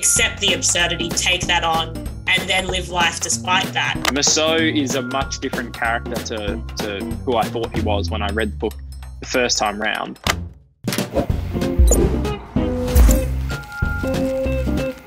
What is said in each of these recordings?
accept the absurdity, take that on, and then live life despite that. Mersault is a much different character to who I thought he was when I read the book the first time round.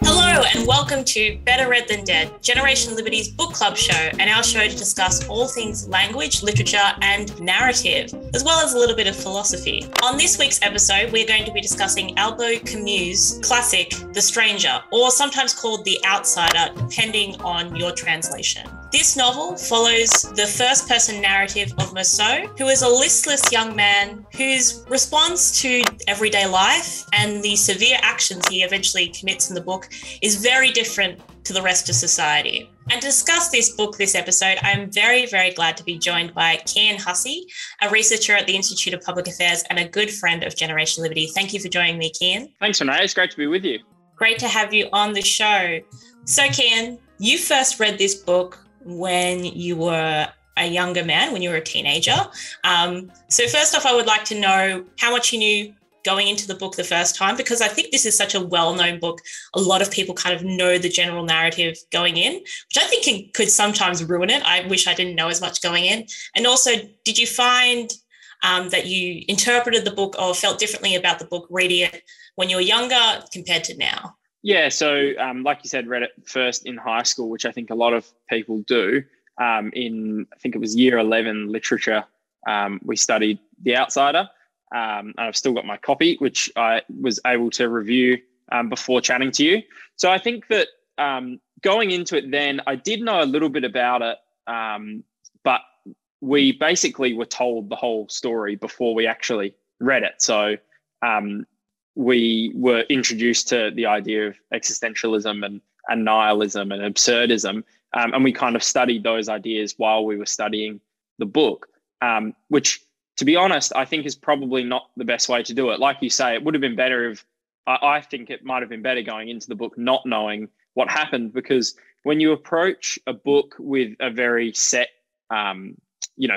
Hello and welcome to Better Read Than Dead, Generation Liberty's book club show, and our show to discuss all things language, literature and narrative, as well as a little bit of philosophy. On this week's episode, we're going to be discussing Albert Camus' classic, The Stranger, or sometimes called The Outsider, depending on your translation. This novel follows the first-person narrative of Mersault, who is a listless young man whose response to everyday life and the severe actions he eventually commits in the book is very different to the rest of society. And to discuss this book this episode, I'm very, very glad to be joined by Cian Hussey, a researcher at the Institute of Public Affairs and a good friend of Generation Liberty. Thank you for joining me, Cian. Thanks, Renee. It's great to be with you. Great to have you on the show. So, Cian, you first read this book when you were a younger man, when you were a teenager. So first off, I would like to know how much you knew going into the book the first time, because I think this is such a well-known book. A lot of people kind of know the general narrative going in, which I think could sometimes ruin it. I wish I didn't know as much going in. And also, did you find that you interpreted the book or felt differently about the book reading it when you were younger compared to now? Yeah, so like you said, read it first in high school, which I think a lot of people do. I think it was year 11 literature, we studied The Outsider, and I've still got my copy, which I was able to review before chatting to you. So I think that going into it then, I did know a little bit about it, but we basically were told the whole story before we actually read it. So we were introduced to the idea of existentialism and nihilism and absurdism, and we kind of studied those ideas while we were studying the book, which, to be honest, I think is probably not the best way to do it. Like you say, it would have been better if, I think it might have been better going into the book not knowing what happened, because when you approach a book with a very set,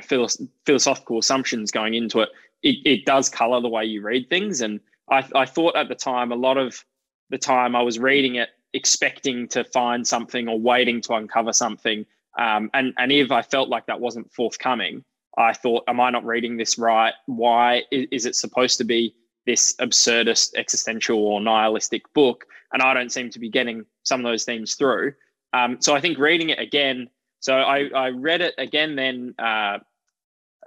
philosophical assumptions going into it, it does colour the way you read things. And I thought at the time, a lot of the time I was reading it expecting to find something or waiting to uncover something. And if I felt like that wasn't forthcoming, I thought, am I not reading this right? Why is it supposed to be this absurdist, existential or nihilistic book? And I don't seem to be getting some of those themes through. So I think reading it again, so I read it again then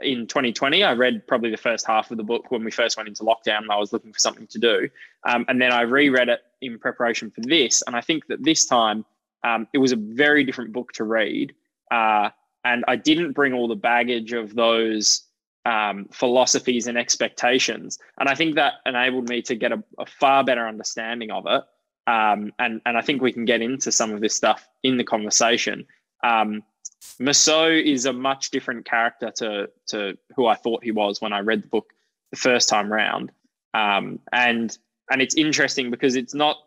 in 2020. I read probably the first half of the book when we first went into lockdown and I was looking for something to do. And then I reread it in preparation for this. And I think that this time it was a very different book to read. And I didn't bring all the baggage of those philosophies and expectations. And I think that enabled me to get a far better understanding of it. And I think we can get into some of this stuff in the conversation. Mersault is a much different character to who I thought he was when I read the book the first time round. And it's interesting because it's not,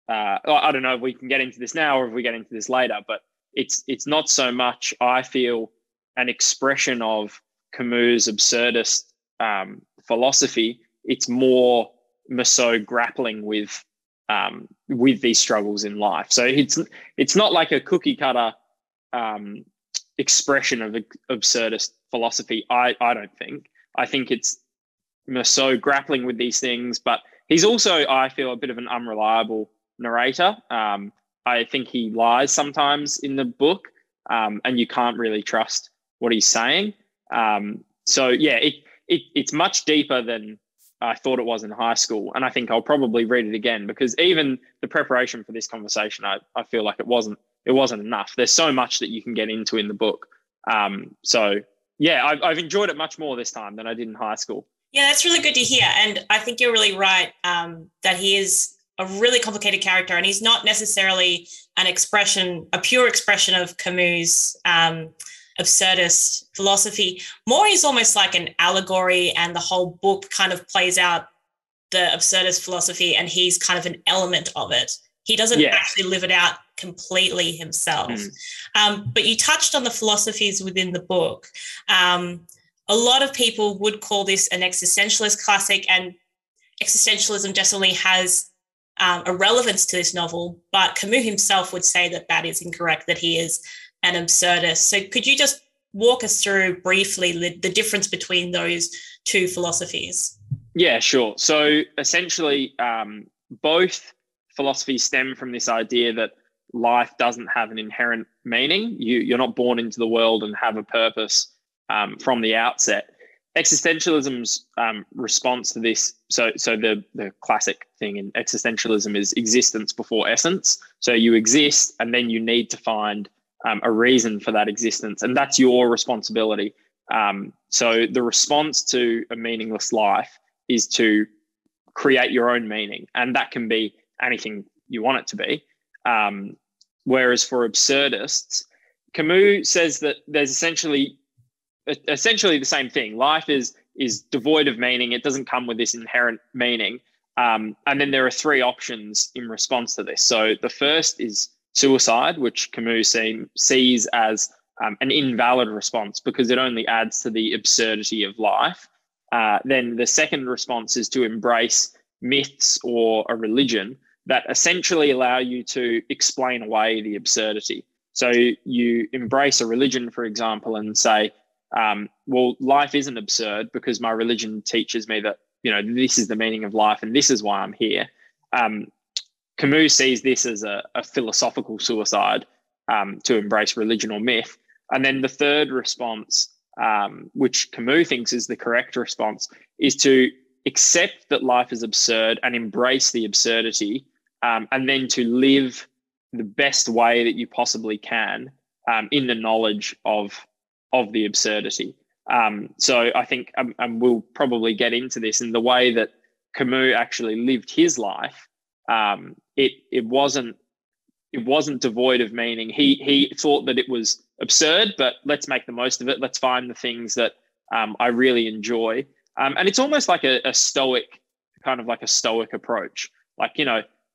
I don't know if we can get into this now or if we get into this later, but it's not so much, I feel, an expression of Camus' absurdist philosophy. It's more Mersault grappling with these struggles in life. So it's not like a cookie cutter expression of absurdist philosophy. I don't think. I think it's Mersault grappling with these things, but he's also, I feel, a bit of an unreliable narrator. I think he lies sometimes in the book, and you can't really trust what he's saying. So yeah, it's much deeper than I thought it was in high school, and I think I'll probably read it again because even the preparation for this conversation, I feel like it wasn't enough. There's so much that you can get into in the book. So yeah, I've enjoyed it much more this time than I did in high school. Yeah, that's really good to hear. And I think you're really right that he is a really complicated character, and he's not necessarily a pure expression of Camus' absurdist philosophy. More, he's almost like an allegory, and the whole book kind of plays out the absurdist philosophy, and he's kind of an element of it. He doesn't actually live it out completely himself. But you touched on the philosophies within the book. A lot of people would call this an existentialist classic, and existentialism definitely has a relevance to this novel, but Camus himself would say that that is incorrect, that he is an absurdist. So could you just walk us through briefly the difference between those two philosophies? Yeah, sure. So essentially, both philosophies stem from this idea that life doesn't have an inherent meaning. You're not born into the world and have a purpose from the outset. Existentialism's response to this, so the classic thing in existentialism is existence before essence. So you exist and then you need to find a reason for that existence, and that's your responsibility. So the response to a meaningless life is to create your own meaning, and that can be anything you want it to be. Whereas for absurdists, Camus says that there's essentially the same thing. Life is devoid of meaning. It doesn't come with this inherent meaning. And then there are three options in response to this. So the first is suicide, which Camus sees as an invalid response because it only adds to the absurdity of life. Then the second response is to embrace myths or a religion that essentially allow you to explain away the absurdity. So you embrace a religion, for example, and say, well, life isn't absurd because my religion teaches me that, this is the meaning of life and this is why I'm here. Camus sees this as a philosophical suicide, to embrace religion or myth. And then the third response, which Camus thinks is the correct response, is to accept that life is absurd and embrace the absurdity, and then to live the best way that you possibly can in the knowledge of the absurdity. So I think, and we'll probably get into this, in the way that Camus actually lived his life, it wasn't devoid of meaning. He thought that it was absurd, but let's make the most of it. Let's find the things that I really enjoy. And it's almost like a stoic, kind of like a stoic approach. Like,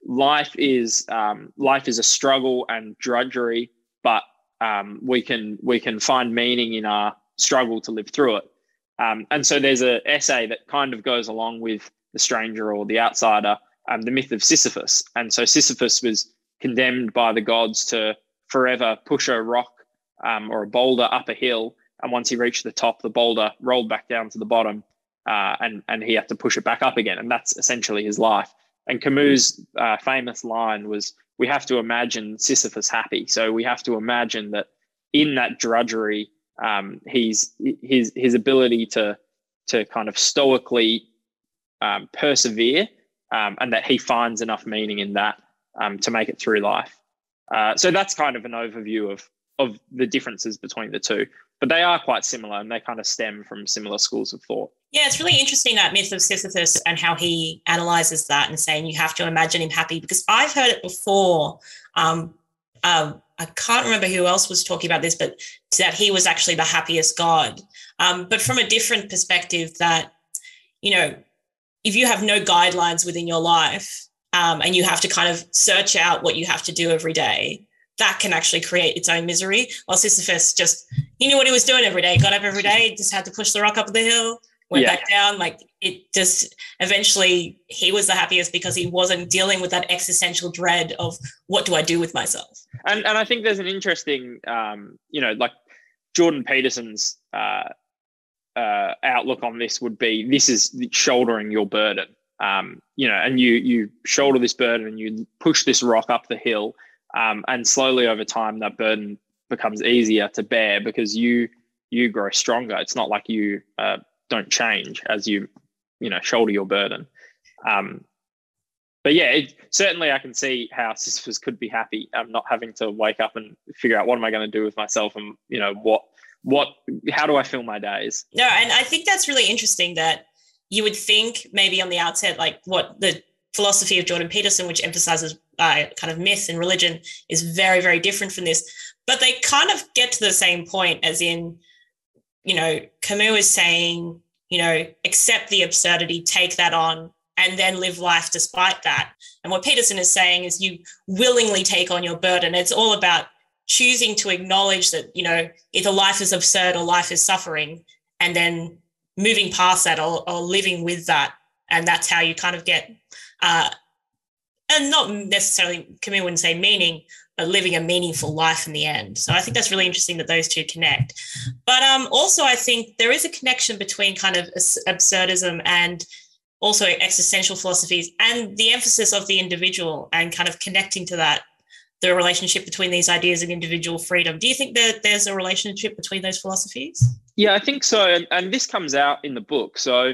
life is a struggle and drudgery, but we can find meaning in our struggle to live through it. And so there's an essay that kind of goes along with The Stranger or The Outsider, the Myth of Sisyphus. And so Sisyphus was condemned by the gods to forever push a rock or a boulder up a hill. And once he reached the top, the boulder rolled back down to the bottom, and he had to push it back up again. And that's essentially his life. And Camus' famous line was, we have to imagine Sisyphus happy. So we have to imagine that in that drudgery, his ability to kind of stoically persevere, and that he finds enough meaning in that to make it through life. So that's kind of an overview of the differences between the two, but they are quite similar and they kind of stem from similar schools of thought. Yeah, it's really interesting, that Myth of Sisyphus and how he analyzes that and saying you have to imagine him happy, because I've heard it before. I can't remember who else was talking about this, but that he was actually the happiest god. But from a different perspective, that, if you have no guidelines within your life, and you have to kind of search out what you have to do every day, that can actually create its own misery. While Sisyphus he knew what he was doing every day, got up every day, just had to push the rock up the hill, went back down. Like, it just, eventually he was the happiest because he wasn't dealing with that existential dread of what do I do with myself. And I think there's an interesting, like Jordan Peterson's outlook on this would be, this is shouldering your burden. And you shoulder this burden and you push this rock up the hill, and slowly over time that burden becomes easier to bear because you grow stronger. It's not like you don't change as you shoulder your burden. But yeah, certainly I can see how Sisyphus could be happy not having to wake up and figure out what am I going to do with myself, and how do I fill my days. No, and I think that's really interesting that you would think maybe on the outset, like what the philosophy of Jordan Peterson, which emphasizes kind of myth and religion, is very, very different from this. But they kind of get to the same point, as in, Camus is saying, accept the absurdity, take that on, and then live life despite that. And what Peterson is saying is you willingly take on your burden. It's all about choosing to acknowledge that, either life is absurd or life is suffering, and then moving past that or living with that. And that's how you kind of get a and not necessarily, Camus wouldn't say meaning, but living a meaningful life in the end. So I think that's really interesting that those two connect. But also I think there is a connection between kind of absurdism and also existential philosophies and the emphasis of the individual and kind of connecting to that, the relationship between these ideas of individual freedom. Do you think that there's a relationship between those philosophies? Yeah, I think so. And this comes out in the book. So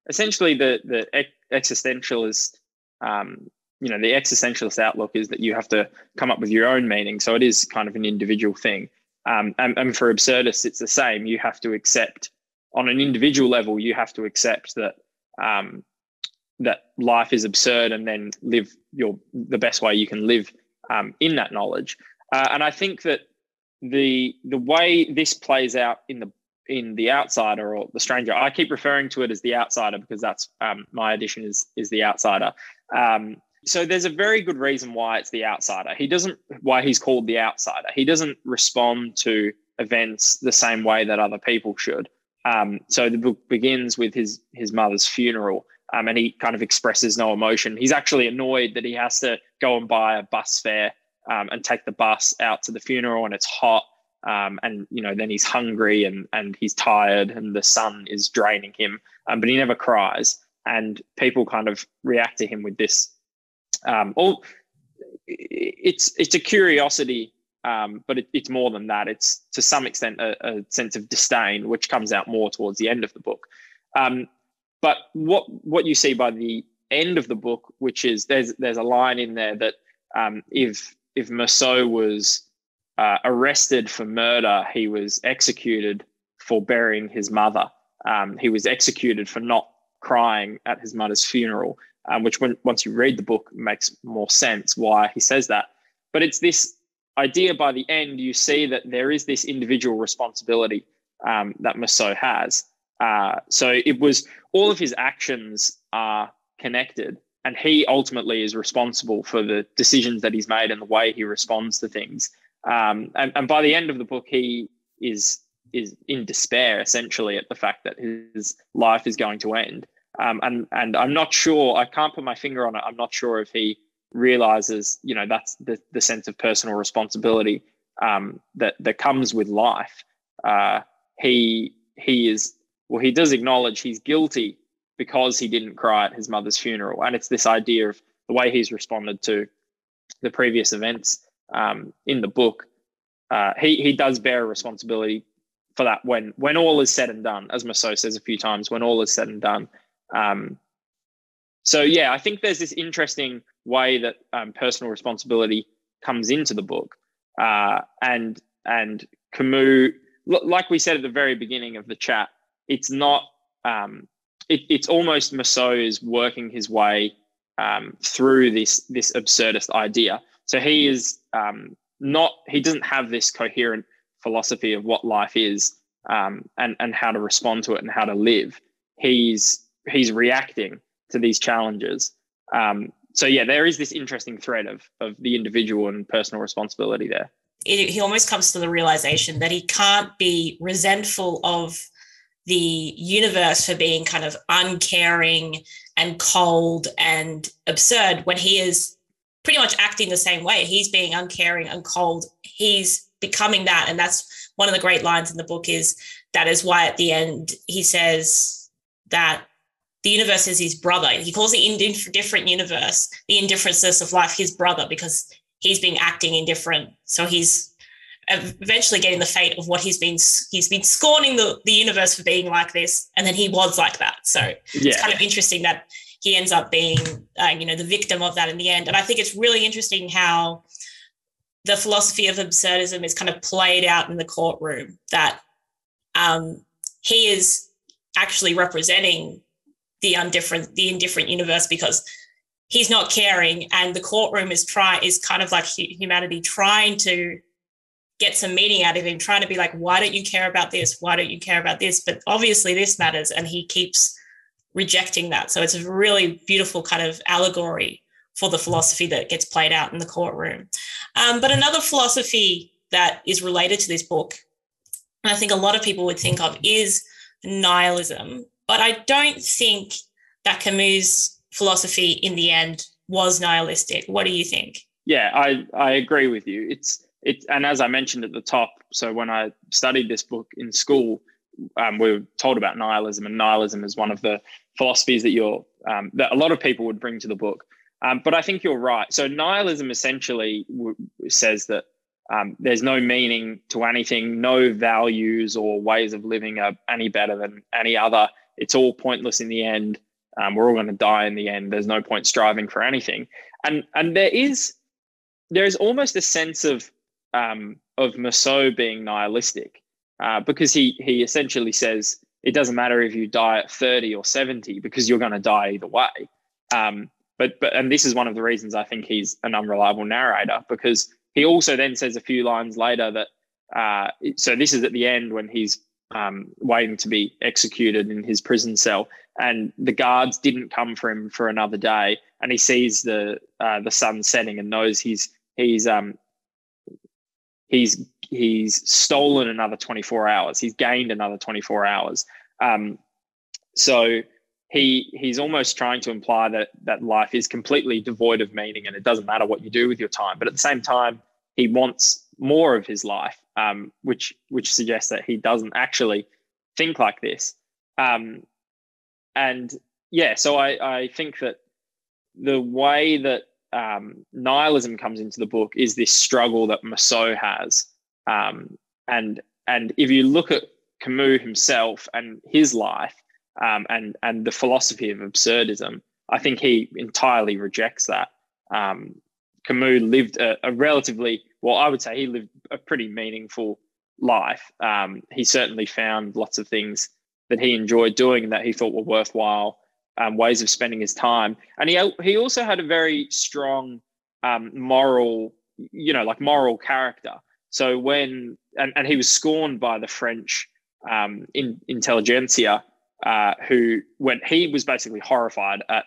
essentially the existentialist, the existentialist outlook is that you have to come up with your own meaning. So it is kind of an individual thing. And for absurdists, it's the same. You have to accept, on an individual level, you have to accept that that life is absurd and then live the best way you can live in that knowledge. And I think that the way this plays out in The Outsider or The Stranger, I keep referring to it as The Outsider because that's my edition is The Outsider. So there's a very good reason why it's The Outsider. Why he's called The Outsider. He doesn't respond to events the same way that other people should. So the book begins with his mother's funeral, and he kind of expresses no emotion. He's actually annoyed that he has to go and buy a bus fare and take the bus out to the funeral, and it's hot. And then he's hungry and he's tired and the sun is draining him, but he never cries. And people kind of react to him with this. It's a curiosity, but it's more than that. It's to some extent a sense of disdain, which comes out more towards the end of the book. But what you see by the end of the book, which is there's a line in there that if Mersault was arrested for murder, he was executed for burying his mother. He was executed for not crying at his mother's funeral, which once you read the book makes more sense why he says that. But it's this idea by the end, you see that there is this individual responsibility that Mersault has. So it was all of his actions are connected, and he ultimately is responsible for the decisions that he's made and the way he responds to things. And by the end of the book, he is in despair, essentially, at the fact that his life is going to end. And I'm not sure, I can't put my finger on it. I'm not sure if he realizes, that's the sense of personal responsibility that comes with life. He does acknowledge he's guilty because he didn't cry at his mother's funeral. And it's this idea of the way he's responded to the previous events in the book. He does bear a responsibility for that when all is said and done, as Mersault says a few times, when all is said and done. So yeah, I think there's this interesting way that personal responsibility comes into the book. And Camus, like we said at the very beginning of the chat, it's not, it's almost Mersault is working his way through this absurdist idea. So he is he doesn't have this coherent philosophy of what life is and how to respond to it and how to live. He's reacting to these challenges. So yeah, there is this interesting thread of the individual and personal responsibility there. He almost comes to the realization that he can't be resentful of the universe for being kind of uncaring and cold and absurd when he is pretty much acting the same way. He's being uncaring and cold. He's becoming that. And that's one of the great lines in the book that is why at the end he says that the universe is his brother. He calls the indifferent universe, the indifferences of life, his brother, because he's been acting indifferent. So he's eventually getting the fate of what he's been scorning the universe for being like this, and then he was like that. So It's kind of interesting that he ends up being the victim of that in the end. And I think it's really interesting how the philosophy of absurdism is kind of played out in the courtroom, that he is actually representing the indifferent universe because he's not caring, and the courtroom is kind of like humanity trying to get some meaning out of him, trying to be like, why don't you care about this? Why don't you care about this? But obviously this matters, and he keeps rejecting that. So it's a really beautiful kind of allegory for the philosophy that gets played out in the courtroom. But another philosophy that is related to this book, and I think a lot of people would think of, is nihilism. But I don't think that Camus' philosophy in the end was nihilistic. What do you think? Yeah, I agree with you. And as I mentioned at the top, so when I studied this book in school, we were told about nihilism, and nihilism is one of the philosophies that that a lot of people would bring to the book. But I think you're right. So nihilism essentially says that there's no meaning to anything, no values or ways of living are any better than any other. It's all pointless in the end. We're all going to die in the end. There's no point striving for anything. And there is almost a sense of Mersault being nihilistic, because he essentially says it doesn't matter if you die at 30 or 70 because you're going to die either way. But this is one of the reasons I think he's an unreliable narrator, because he also then says a few lines later that so this is at the end when he's waiting to be executed in his prison cell, and the guards didn't come for him for another day, and he sees the sun setting and knows he's stolen another 24 hours. He's gained another 24 hours. So he's almost trying to imply that life is completely devoid of meaning and it doesn't matter what you do with your time. But at the same time, he wants more of his life, which suggests that he doesn't actually think like this. And yeah, so I think that the way that nihilism comes into the book is this struggle that Mersault has. And if you look at Camus himself and his life, and the philosophy of absurdism, I think he entirely rejects that. Camus lived a relatively, well, I would say he lived a pretty meaningful life. He certainly found lots of things that he enjoyed doing and that he thought were worthwhile ways of spending his time. And he also had a very strong moral character. So when he was scorned by the French intelligentsia, when he was basically horrified at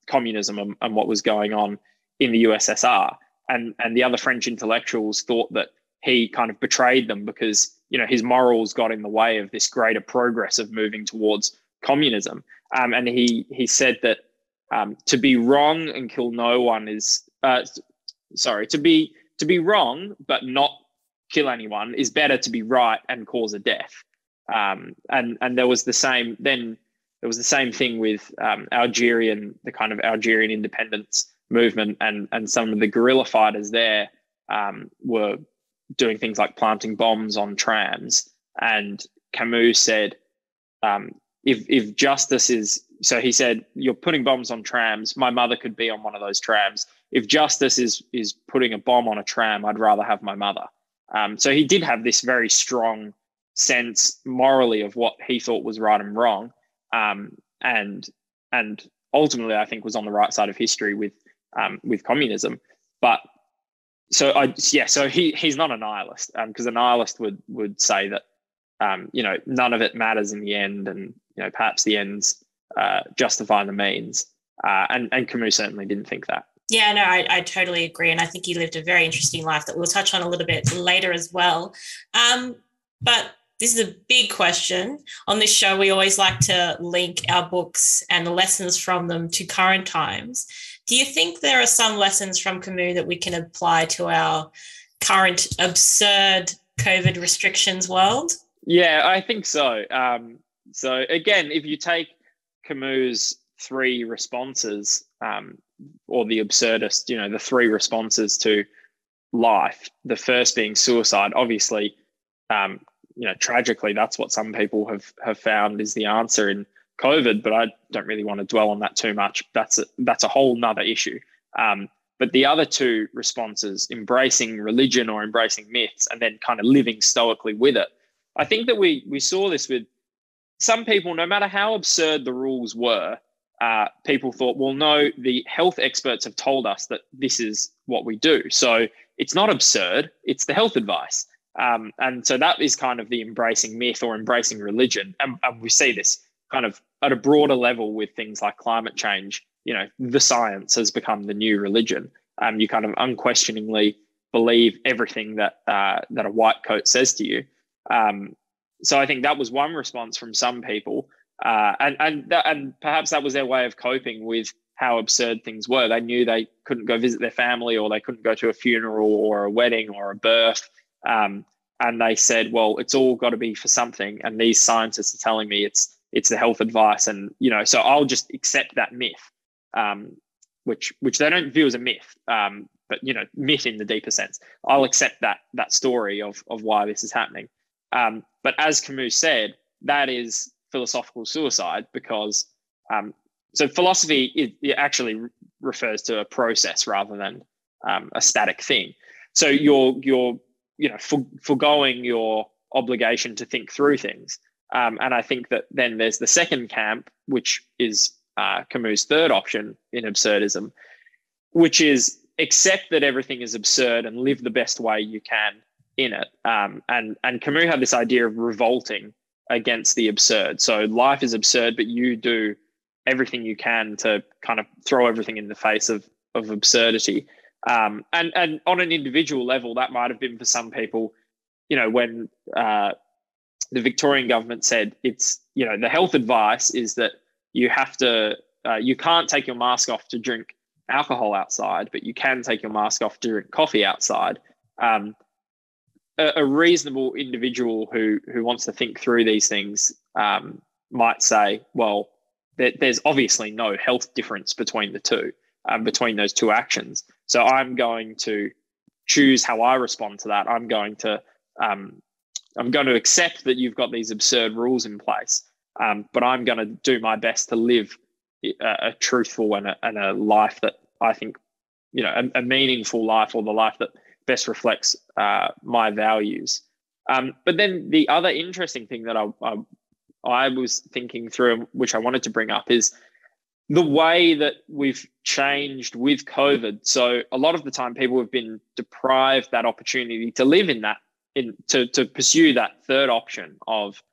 communism and what was going on in the USSR, and the other French intellectuals thought that he kind of betrayed them because his morals got in the way of this greater progress of moving towards communism. And he said that to be wrong and kill no one is to be wrong but not kill anyone is better to be right and cause a death. And there was the same thing with the kind of Algerian independence movement, and some of the guerrilla fighters there were doing things like planting bombs on trams. And Camus said, if justice is, so he said, you're putting bombs on trams, my mother could be on one of those trams. If justice is putting a bomb on a tram, I'd rather have my mother. So he did have this very strong sense morally of what he thought was right and wrong, and ultimately I think was on the right side of history with communism. But so he's not a nihilist, because a nihilist would say that none of it matters in the end, and perhaps the ends justify the means, and Camus certainly didn't think that. Yeah, no, I totally agree, and I think he lived a very interesting life that we'll touch on a little bit later as well. But this is a big question. On this show, we always like to link our books and the lessons from them to current times. Do you think there are some lessons from Camus that we can apply to our current absurd COVID restrictions world? Yeah, I think so. So again, if you take Camus' three responses, or the absurdist, the three responses to life, the first being suicide, obviously, tragically, that's what some people have found is the answer in COVID, but I don't really want to dwell on that too much. That's a whole nother issue. But the other two responses, embracing religion or embracing myths and then kind of living stoically with it, I think that we saw this with some people. No matter how absurd the rules were, people thought, well, no, the health experts have told us that this is what we do. So it's not absurd, it's the health advice. And so that is kind of the embracing myth or embracing religion. And we see this kind of at a broader level with things like climate change. The science has become the new religion. You kind of unquestioningly believe everything that a white coat says to you. So I think that was one response from some people. And perhaps that was their way of coping with how absurd things were. They knew they couldn't go visit their family, or they couldn't go to a funeral or a wedding or a birth. And they said, well, it's all got to be for something. And these scientists are telling me it's the health advice. And, so I'll just accept that myth, which they don't view as a myth, but, myth in the deeper sense. I'll accept that story of why this is happening. But as Camus said, that is philosophical suicide, because so philosophy it actually refers to a process rather than a static thing. So you're foregoing your obligation to think through things. And I think that then there's the second camp, which is Camus' third option in absurdism, which is accept that everything is absurd and live the best way you can in it. And Camus had this idea of revolting against the absurd. So life is absurd, but you do everything you can to kind of throw everything in the face of absurdity. And on an individual level, that might have been for some people, when the Victorian government said it's, the health advice is that you have to, you can't take your mask off to drink alcohol outside, but you can take your mask off to drink coffee outside. A reasonable individual who wants to think through these things might say, well, there's obviously no health difference between the two, between those two actions. So I'm going to choose how I respond to that. I'm going to accept that you've got these absurd rules in place, but I'm going to do my best to live a truthful and a life that I think, a meaningful life, or the life that best reflects my values. But then the other interesting thing that I was thinking through, which I wanted to bring up, is the way that we've changed with COVID. So a lot of the time people have been deprived that opportunity to live to pursue that third option of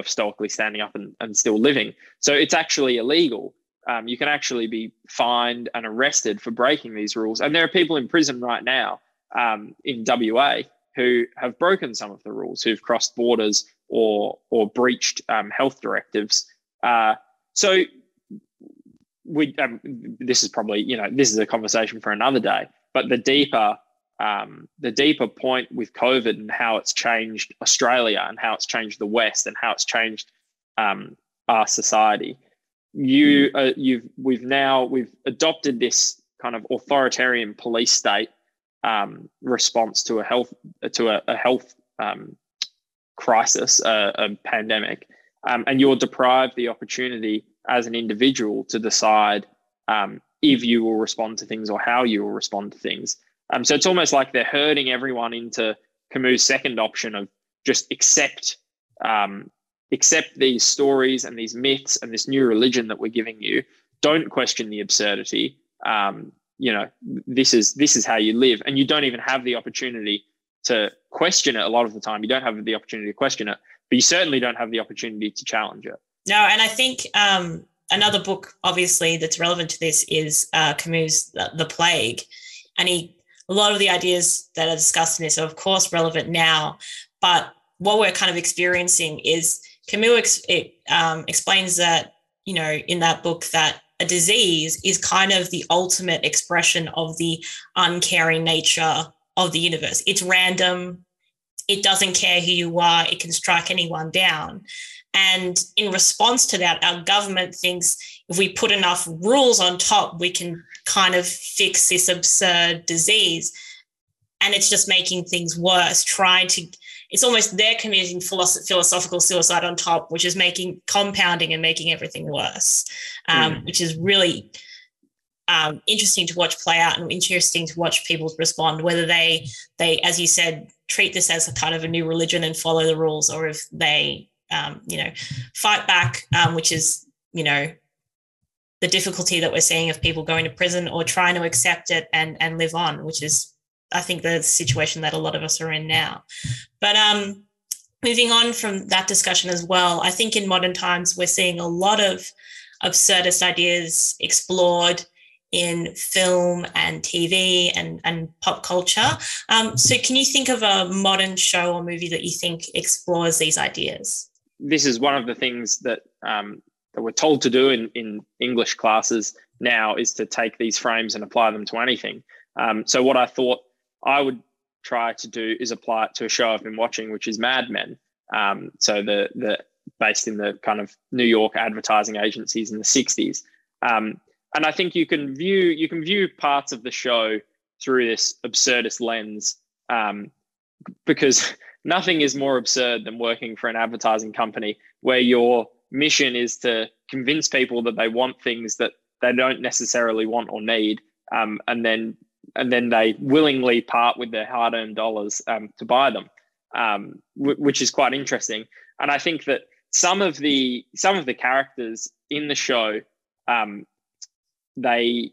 stoically standing up and still living. So it's actually illegal. You can actually be fined and arrested for breaking these rules. And there are people in prison right now in WA who have broken some of the rules, who've crossed borders or breached health directives. So this is probably, this is a conversation for another day, but the deeper point with COVID and how it's changed Australia and how it's changed the West and how it's changed our society. We've adopted this kind of authoritarian police state response to a health crisis, a pandemic, and you're deprived the opportunity as an individual to decide if you will respond to things or how you will respond to things. So it's almost like they're herding everyone into Camus' second option of just accept these stories and these myths and this new religion that we're giving you. Don't question the absurdity. This is how you live, and you don't even have the opportunity to question it. A lot of the time you don't have the opportunity to question it, but you certainly don't have the opportunity to challenge it. No, and I think another book obviously that's relevant to this is Camus' The Plague, and a lot of the ideas that are discussed in this are of course relevant now, but what we're kind of experiencing is Camus explains that, in that book, that a disease is kind of the ultimate expression of the uncaring nature of the universe. It's random. It doesn't care who you are. It can strike anyone down. And in response to that, our government thinks if we put enough rules on top, we can kind of fix this absurd disease. And it's just making things worse, it's almost they're committing philosophical suicide on top, which is compounding and making everything worse, which is really interesting to watch play out and interesting to watch people respond, whether they, as you said, treat this as a kind of a new religion and follow the rules, or if they, fight back, which is, the difficulty that we're seeing of people going to prison or trying to accept it and live on, which is, I think, the situation that a lot of us are in now. But moving on from that discussion as well, I think in modern times we're seeing a lot of absurdist ideas explored in film and TV and pop culture. So can you think of a modern show or movie that you think explores these ideas? This is one of the things that we're told to do in English classes now is to take these frames and apply them to anything. So what I thought I would try to do is apply it to a show I've been watching, which is Mad Men. So the based in the kind of New York advertising agencies in the 60s. And I think you can view parts of the show through this absurdist lens, because nothing is more absurd than working for an advertising company where your mission is to convince people that they want things that they don't necessarily want or need, and then they willingly part with their hard-earned dollars to buy them, which is quite interesting. And I think that some of the characters in the show, they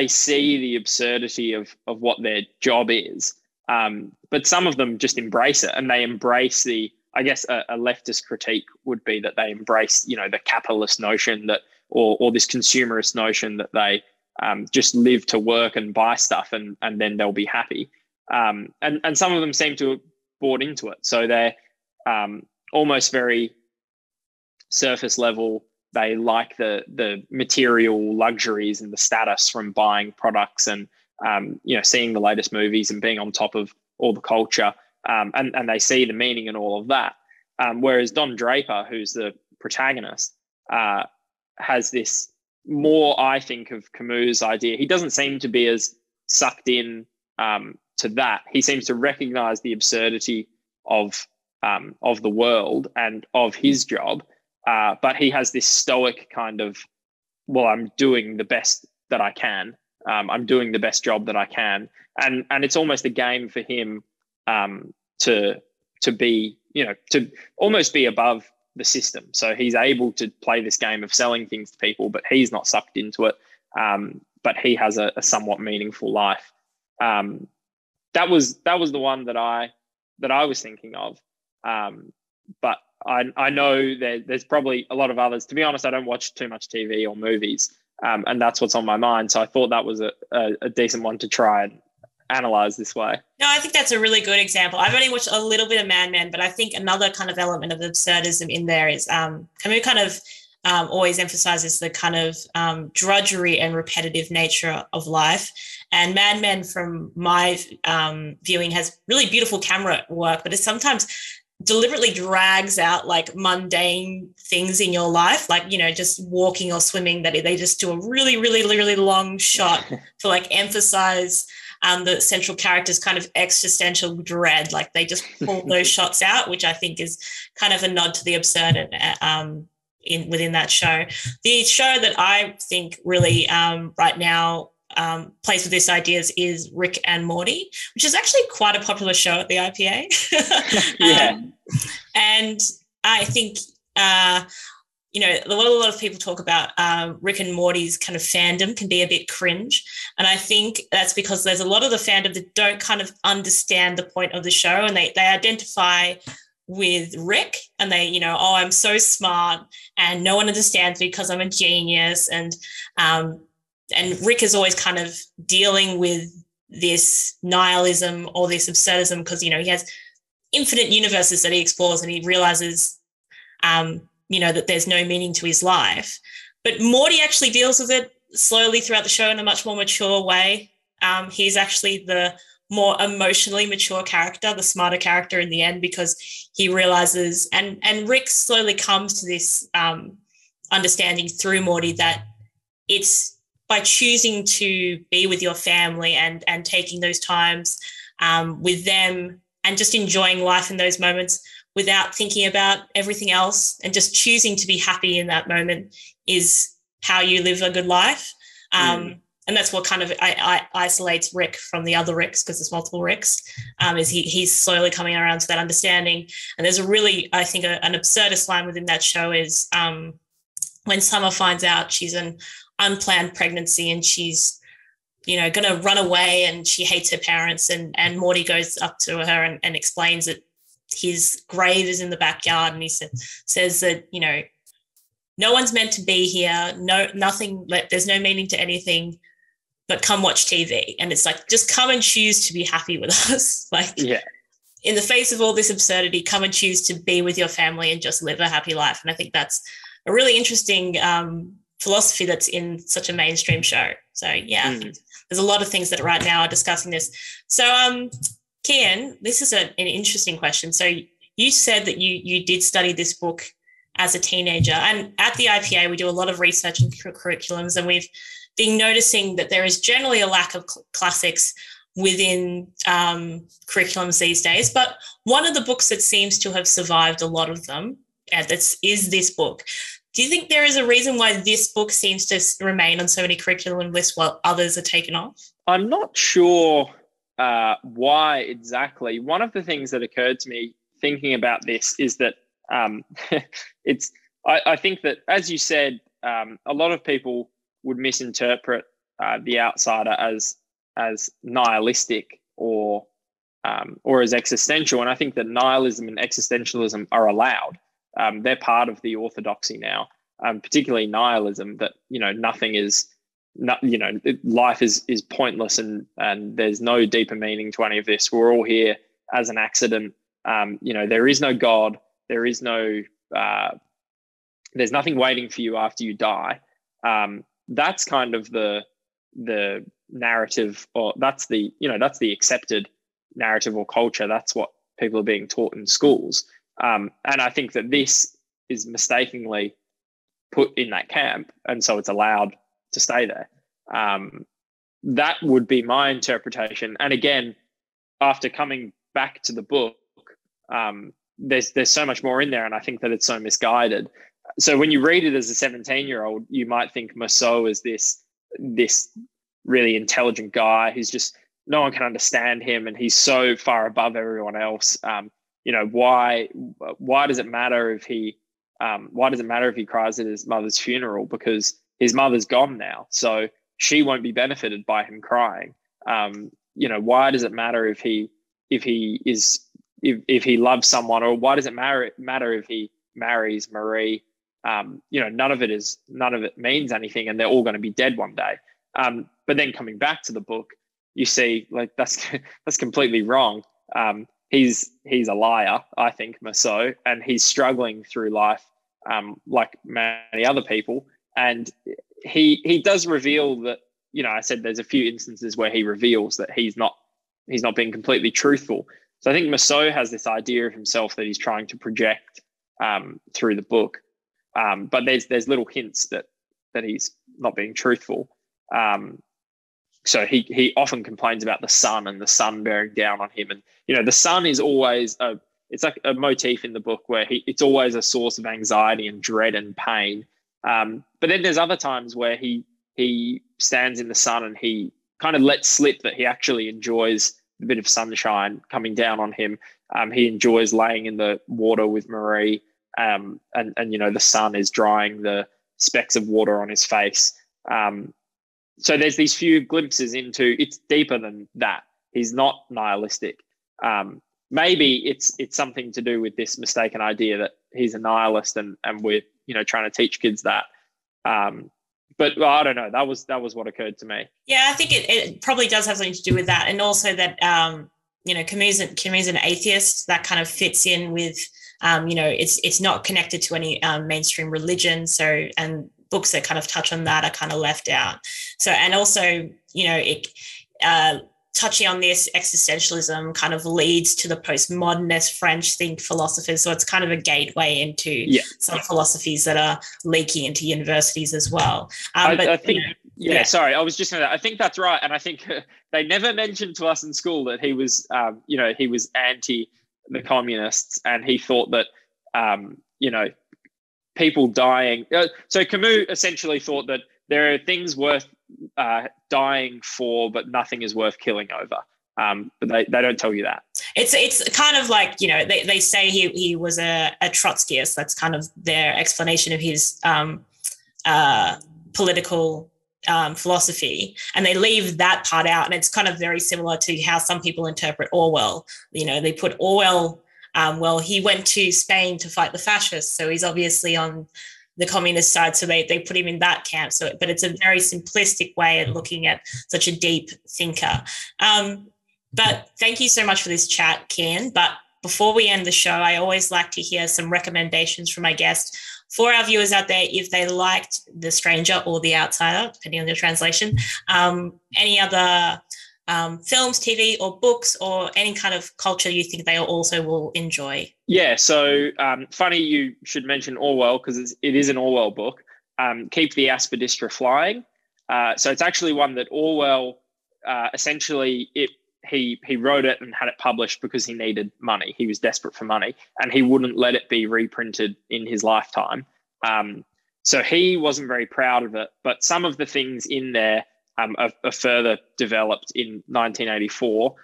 see the absurdity of what their job is, but some of them just embrace it, and they embrace I guess a leftist critique would be that they embrace, the capitalist notion that, or this consumerist notion that they just live to work and buy stuff and then they'll be happy. And some of them seem to have bought into it. So they're almost very surface level. They like the material luxuries and the status from buying products and, seeing the latest movies and being on top of all the culture. And they see the meaning in all of that. Whereas Don Draper, who's the protagonist, has this more, I think, of Camus' idea. He doesn't seem to be as sucked in to that. He seems to recognize the absurdity of the world and of his job. But he has this stoic kind of, well, I'm doing the best that I can. I'm doing the best job that I can. And it's almost a game for him to be, to almost be above the system. So he's able to play this game of selling things to people, but he's not sucked into it. But he has a somewhat meaningful life. That was the one that I was thinking of. But I know there's probably a lot of others. To be honest, I don't watch too much TV or movies, and that's what's on my mind. So I thought that was a decent one to try and analyze this way. No, I think that's a really good example. I've only watched a little bit of Mad Men, but I think another kind of element of absurdism in there is Camus kind of always emphasizes the kind of drudgery and repetitive nature of life. And Mad Men, from my viewing, has really beautiful camera work, but it sometimes deliberately drags out like mundane things in your life, like, just walking or swimming, that they just do a really, really, really long shot to like emphasize the central character's kind of existential dread. Like they just pull those shots out, which I think is kind of a nod to the absurd within that show. The show that I think really right now plays with these ideas is Rick and Morty, which is actually quite a popular show at the IPA. Yeah. And I think, a lot of people talk about Rick and Morty's kind of fandom can be a bit cringe. And I think that's because there's a lot of the fandom that don't kind of understand the point of the show, and they identify with Rick and they, I'm so smart and no one understands me because I'm a genius. And Rick is always kind of dealing with this nihilism or this absurdism because, he has infinite universes that he explores and he realizes, that there's no meaning to his life. But Morty actually deals with it slowly throughout the show in a much more mature way. He's actually the more emotionally mature character, the smarter character in the end, because he realizes, and Rick slowly comes to this understanding through Morty that it's by choosing to be with your family and taking those times with them and just enjoying life in those moments without thinking about everything else and just choosing to be happy in that moment is how you live a good life. And that's what kind of isolates Rick from the other Ricks, because there's multiple Ricks, is he's slowly coming around to that understanding. And there's a really, I think, an absurdist line within that show is when Summer finds out she's an unplanned pregnancy and she's, going to run away and she hates her parents, and Morty goes up to her and explains that his grave is in the backyard, and he says that, no one's meant to be here. Nothing, there's no meaning to anything, but come watch TV. And it's like, just come and choose to be happy with us. Like, yeah. in the face of all this absurdity, come and choose to be with your family and just live a happy life. And I think that's a really interesting philosophy that's in such a mainstream show. So yeah, I think there's a lot of things that right now are discussing this. So Cian, this is an interesting question. So you said that you did study this book as a teenager, and at the IPA we do a lot of research in curriculums, and we've been noticing that there is generally a lack of classics within curriculums these days. But one of the books that seems to have survived a lot of them is this book. Do you think there is a reason why this book seems to remain on so many curriculum lists while others are taken off? I'm not sure why exactly. One of the things that occurred to me thinking about this is that I think that, as you said, a lot of people would misinterpret The Outsider as nihilistic or as existential, and I think that nihilism and existentialism are allowed. They're part of the orthodoxy now, particularly nihilism, that nothing is, life is pointless and there's no deeper meaning to any of this. We're all here as an accident. There is no God. There is no. There's nothing waiting for you after you die. That's kind of the narrative, or that's the accepted narrative or culture. That's what people are being taught in schools. And I think that this is mistakenly put in that camp, and so it's allowed to stay there. That would be my interpretation. And again, after coming back to the book, there's so much more in there, and I think that it's so misguided. So when you read it as a 17-year-old, you might think Mersault is this really intelligent guy who's just, no one can understand him, and he's so far above everyone else. Why does it matter if he cries at his mother's funeral? Because his mother's gone now, so she won't be benefited by him crying. Why does it matter if he loves someone, or why does it matter if he marries Marie? None of it means anything, and they're all going to be dead one day. But then coming back to the book, you see, like, that's completely wrong. He's a liar, I think, Mersault, and he's struggling through life like many other people. And he does reveal that, I said there's a few instances where he reveals that he's not being completely truthful. So I think Mersault has this idea of himself that he's trying to project through the book. But there's little hints that he's not being truthful. So he often complains about the sun and the sun bearing down on him. And, the sun is always it's like a motif in the book where it's always a source of anxiety and dread and pain. But then there's other times where he stands in the sun and he kind of lets slip that he actually enjoys the bit of sunshine coming down on him. He enjoys laying in the water with Marie, and the sun is drying the specks of water on his face. So there's these few glimpses into it's deeper than that. He's not nihilistic. Maybe it's something to do with this mistaken idea that he's a nihilist, and we're trying to teach kids that. But I don't know. That was what occurred to me. Yeah, I think it probably does have something to do with that, and also that Camus is an atheist. That kind of fits in with it's not connected to any mainstream religion. So, and books that kind of touch on that are kind of left out. So, and also touching on this, existentialism kind of leads to the postmodernist French philosophers. So it's kind of a gateway into some philosophies that are leaking into universities as well. I think, sorry, I was just going to, I think that's right. And I think they never mentioned to us in school that he was, he was anti the communists, and he thought that, people dying. So Camus essentially thought that there are things worth dying for, but nothing is worth killing over. But they don't tell you that. It's kind of like, they say he was a Trotskyist. That's kind of their explanation of his political philosophy, and they leave that part out. And it's kind of very similar to how some people interpret Orwell. They put Orwell, he went to Spain to fight the fascists, so he's obviously on the communist side, so they put him in that camp. But it's a very simplistic way of looking at such a deep thinker. But thank you so much for this chat, Cian. But before we end the show, I always like to hear some recommendations from my guests for our viewers out there if they liked The Stranger or The Outsider, depending on your translation. Any other films, TV or books or any kind of culture you think they also will enjoy? Yeah, so funny you should mention Orwell because it is an Orwell book. Keep the Aspidistra Flying. So it's actually one that Orwell essentially he wrote it and had it published because he needed money. He was desperate for money and he wouldn't let it be reprinted in his lifetime. So he wasn't very proud of it, but some of the things in there are further developed in 1984.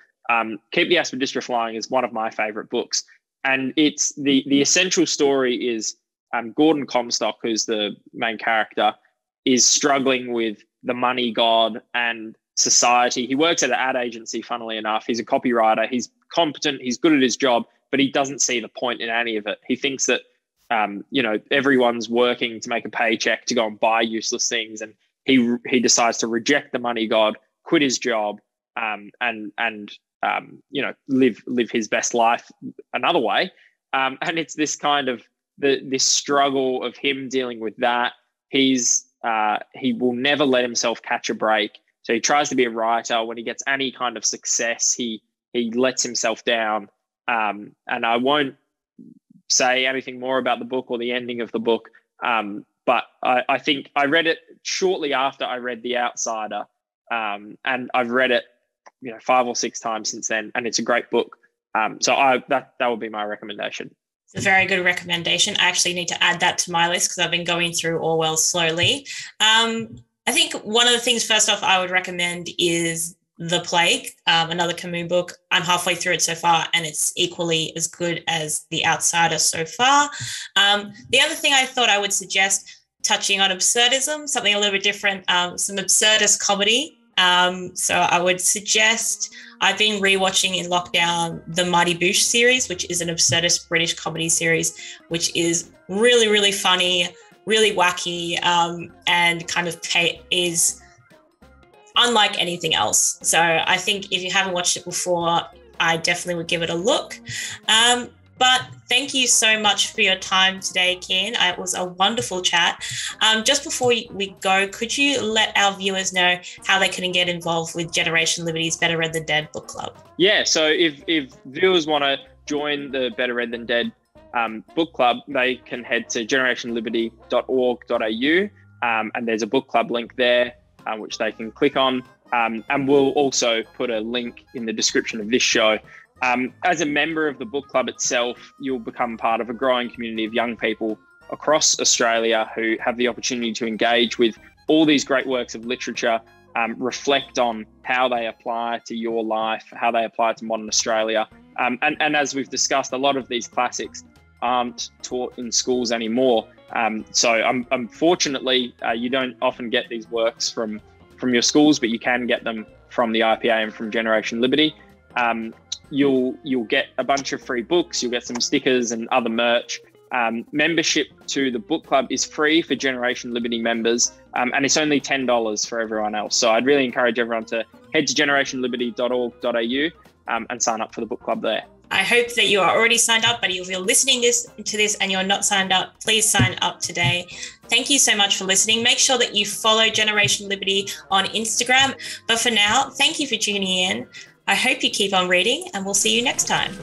Keep the Aspidistra Flying is one of my favorite books. And it's the essential story is Gordon Comstock, who's the main character, is struggling with the money god and society. He works at an ad agency, funnily enough. He's a copywriter. He's competent. He's good at his job, but he doesn't see the point in any of it. He thinks that, everyone's working to make a paycheck to go and buy useless things. And he decides to reject the money god, quit his job, and live his best life another way. And it's this kind of this struggle of him dealing with that. He will never let himself catch a break. So he tries to be a writer. When he gets any kind of success, he lets himself down. And I won't say anything more about the book or the ending of the book. But I think I read it shortly after I read The Outsider. And I've read it, 5 or 6 times since then. And it's a great book. So that would be my recommendation. It's a very good recommendation. I actually need to add that to my list because I've been going through Orwell slowly. I think one of the things, first off, I would recommend is The Plague, another Camus book. I'm halfway through it so far, and it's equally as good as The Outsider so far. The other thing I thought I would suggest, touching on absurdism, something a little bit different, some absurdist comedy. So I would suggest, I've been rewatching in lockdown the Mighty Boosh series, which is an absurdist British comedy series, which is really, really funny, really wacky, and kind of is unlike anything else. So I think if you haven't watched it before, I definitely would give it a look. But thank you so much for your time today, Cian. It was a wonderful chat. Just before we go, could you let our viewers know how they can get involved with Generation Liberty's Better Read Than Dead book club? Yeah, so if viewers want to join the Better Read Than Dead book club, they can head to generationliberty.org.au, and there's a book club link there, which they can click on. And we'll also put a link in the description of this show. As a member of the book club itself, you'll become part of a growing community of young people across Australia who have the opportunity to engage with all these great works of literature, reflect on how they apply to your life, how they apply to modern Australia. And as we've discussed, a lot of these classics aren't taught in schools anymore. So unfortunately, you don't often get these works from your schools, but you can get them from the IPA and from Generation Liberty. You'll get a bunch of free books, you'll get some stickers and other merch. Membership to the book club is free for Generation Liberty members, and it's only $10 for everyone else. So I'd really encourage everyone to head to generationliberty.org.au and sign up for the book club there. I hope that you are already signed up, but if you're listening to this and you're not signed up, please sign up today. Thank you so much for listening. Make sure that you follow Generation Liberty on Instagram. But for now, thank you for tuning in. I hope you keep on reading, and we'll see you next time.